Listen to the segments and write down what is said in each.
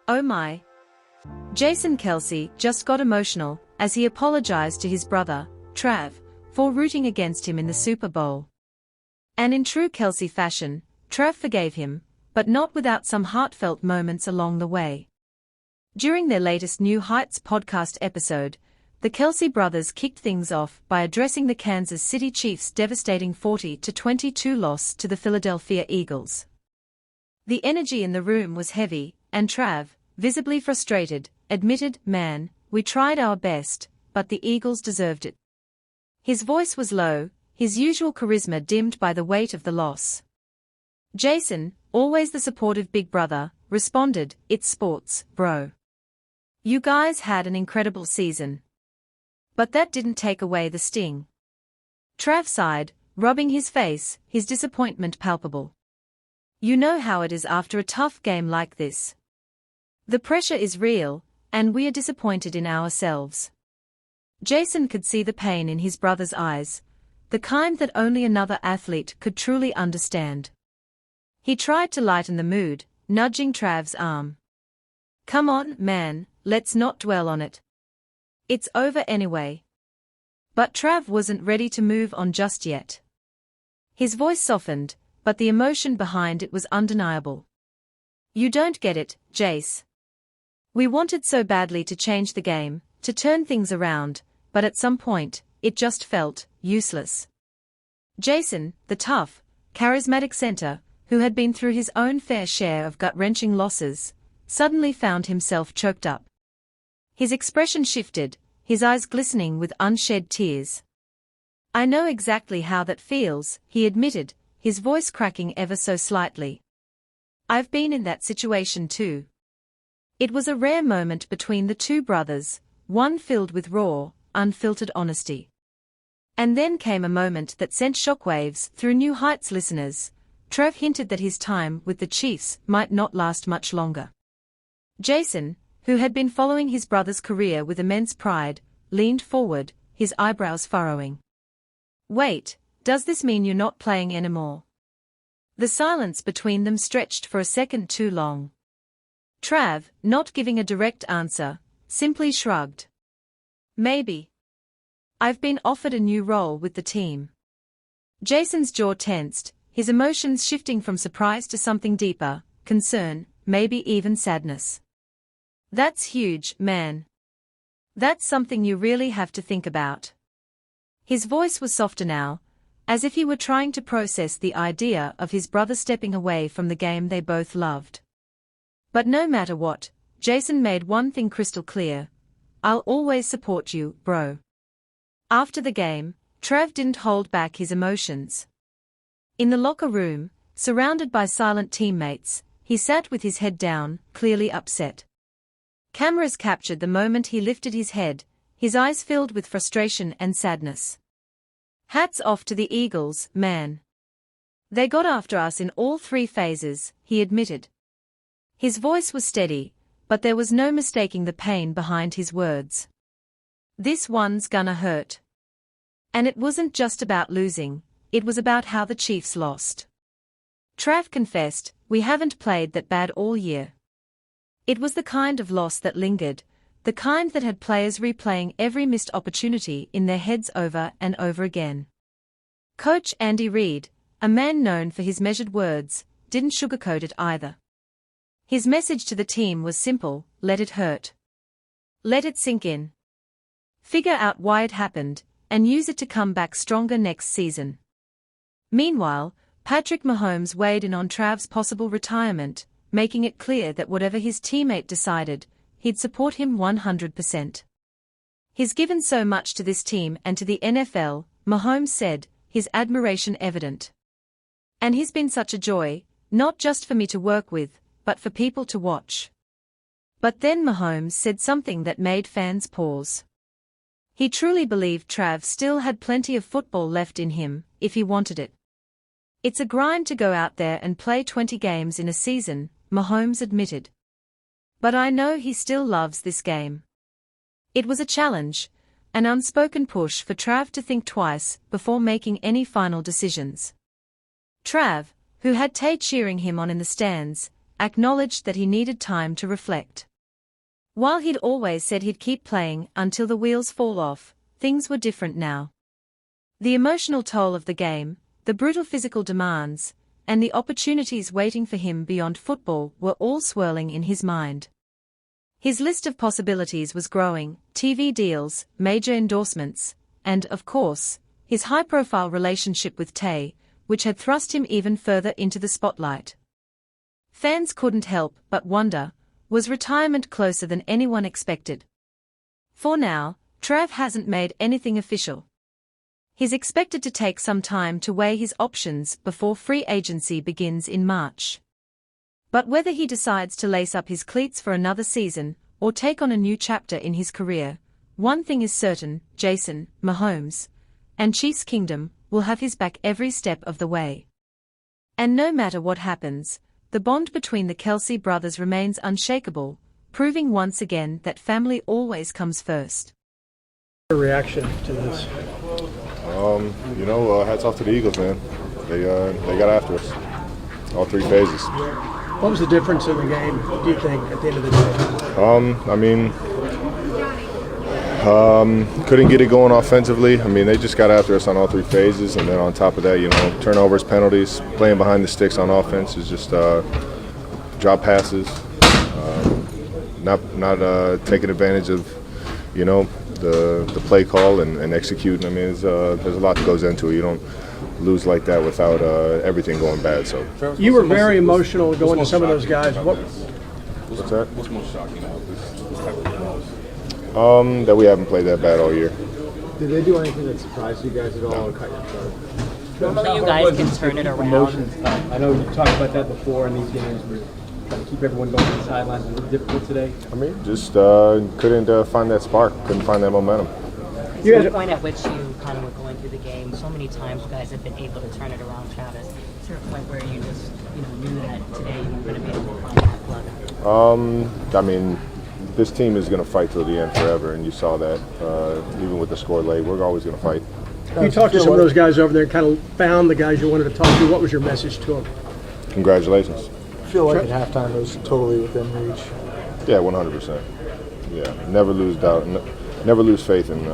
Oh my. Jason Kelce just got emotional as he apologized to his brother, Trav, for rooting against him in the Super Bowl. And in true Kelce fashion, Trav forgave him, but not without some heartfelt moments along the way. During their latest New Heights podcast episode, the Kelce brothers kicked things off by addressing the Kansas City Chiefs' devastating 40-22 loss to the Philadelphia Eagles. The energy in the room was heavy, and Trav, visibly frustrated, admitted, "Man, we tried our best, but the Eagles deserved it." His voice was low, his usual charisma dimmed by the weight of the loss. Jason, always the supportive big brother, responded, "It's sports, bro. You guys had an incredible season. But that didn't take away the sting." Trav sighed, rubbing his face, his disappointment palpable. "You know how it is after a tough game like this. The pressure is real, and we are disappointed in ourselves." Jason could see the pain in his brother's eyes, the kind that only another athlete could truly understand. He tried to lighten the mood, nudging Trav's arm. "Come on, man, let's not dwell on it. It's over anyway." But Trav wasn't ready to move on just yet. His voice softened, but the emotion behind it was undeniable. "You don't get it, Jace. We wanted so badly to change the game, to turn things around, but at some point, it just felt useless." Jason, the tough, charismatic center, who had been through his own fair share of gut-wrenching losses, suddenly found himself choked up. His expression shifted, his eyes glistening with unshed tears. "I know exactly how that feels," he admitted, his voice cracking ever so slightly. "I've been in that situation too." It was a rare moment between the two brothers, one filled with raw, unfiltered honesty. And then came a moment that sent shockwaves through New Heights listeners. Trav hinted that his time with the Chiefs might not last much longer. Jason, who had been following his brother's career with immense pride, leaned forward, his eyebrows furrowing. "Wait, does this mean you're not playing anymore?" The silence between them stretched for a second too long. Trav, not giving a direct answer, simply shrugged. "Maybe. I've been offered a new role with the team." Jason's jaw tensed, his emotions shifting from surprise to something deeper, concern, maybe even sadness. "That's huge, man. That's something you really have to think about." His voice was softer now, as if he were trying to process the idea of his brother stepping away from the game they both loved. "But no matter what," Jason made one thing crystal clear, "I'll always support you, bro." After the game, Trav didn't hold back his emotions. In the locker room, surrounded by silent teammates, he sat with his head down, clearly upset. Cameras captured the moment he lifted his head, his eyes filled with frustration and sadness. "Hats off to the Eagles, man. They got after us in all three phases," he admitted. His voice was steady, but there was no mistaking the pain behind his words. "This one's gonna hurt." And it wasn't just about losing, it was about how the Chiefs lost. Trav confessed, "We haven't played that bad all year." It was the kind of loss that lingered, the kind that had players replaying every missed opportunity in their heads over and over again. Coach Andy Reid, a man known for his measured words, didn't sugarcoat it either. His message to the team was simple: let it hurt. Let it sink in. Figure out why it happened, and use it to come back stronger next season. Meanwhile, Patrick Mahomes weighed in on Trav's possible retirement, making it clear that whatever his teammate decided, he'd support him 100%. "He's given so much to this team and to the NFL," Mahomes said, his admiration evident. "And he's been such a joy, not just for me to work with, but for people to watch." But then Mahomes said something that made fans pause. He truly believed Trav still had plenty of football left in him, if he wanted it. "It's a grind to go out there and play 20 games in a season," Mahomes admitted. "But I know he still loves this game." It was a challenge, an unspoken push for Trav to think twice before making any final decisions. Trav, who had Tay cheering him on in the stands, acknowledged that he needed time to reflect. While he'd always said he'd keep playing until the wheels fall off, things were different now. The emotional toll of the game, the brutal physical demands, and the opportunities waiting for him beyond football were all swirling in his mind. His list of possibilities was growing: TV deals, major endorsements, and, of course, his high-profile relationship with Tay, which had thrust him even further into the spotlight. Fans couldn't help but wonder, was retirement closer than anyone expected? For now, Trav hasn't made anything official. He's expected to take some time to weigh his options before free agency begins in March. But whether he decides to lace up his cleats for another season or take on a new chapter in his career, one thing is certain: Jason, Mahomes, and Chiefs Kingdom will have his back every step of the way. And no matter what happens, the bond between the Kelce brothers remains unshakable, proving once again that family always comes first. Reaction to this? Hats off to the Eagles, man. They got after us, all three phases. What was the difference in the game, do you think, at the end of the day? Couldn't get it going offensively. They just got after us on all three phases, and then on top of that, turnovers, penalties, playing behind the sticks on offense is just drop passes, not taking advantage of, the play call and executing. there's a lot that goes into it. You don't lose like that without everything going bad. So you were very emotional going to some of those guys. What's that? What's most shocking about this type of games? That we haven't played that bad all year. Did they do anything that surprised you guys at all? Cut your throat? Normally you guys can turn it around. Emotions. I know you talked about that before in these games. We're trying to keep everyone going to the sidelines. Was it difficult today? Just couldn't find that spark. Couldn't find that momentum. Is there a point at which you kind of were going through the game? So many times you guys have been able to turn it around, Travis. Is there a point where you just knew that today you were going to be able to find that plug? This team is going to fight till the end forever, and you saw that even with the score late. We're always going to fight. You talked to some of those guys over there, kind of found the guys you wanted to talk to. What was your message to them? Congratulations. I feel like at halftime it was totally within reach. Yeah, 100%. Yeah, never lose doubt, never lose faith, in,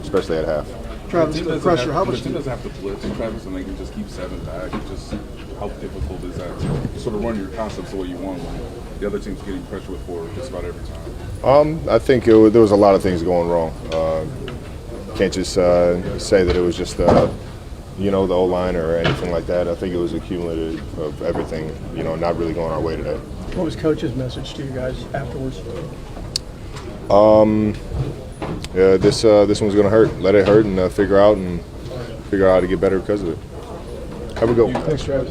especially at half. Travis, the pressure. How much? The team doesn't have to blitz, Travis, and they can just keep 7 back. Just how difficult is that to sort of run your concepts the way you want when the other team's getting pressure with 4 just about every time? I think there was a lot of things going wrong. Can't just say that it was just the O-line or anything like that. I think it was accumulative of everything, not really going our way today. What was Coach's message to you guys afterwards? Yeah, this one's gonna hurt. Let it hurt and figure out how to get better because of it. Have a go. Thanks, Travis.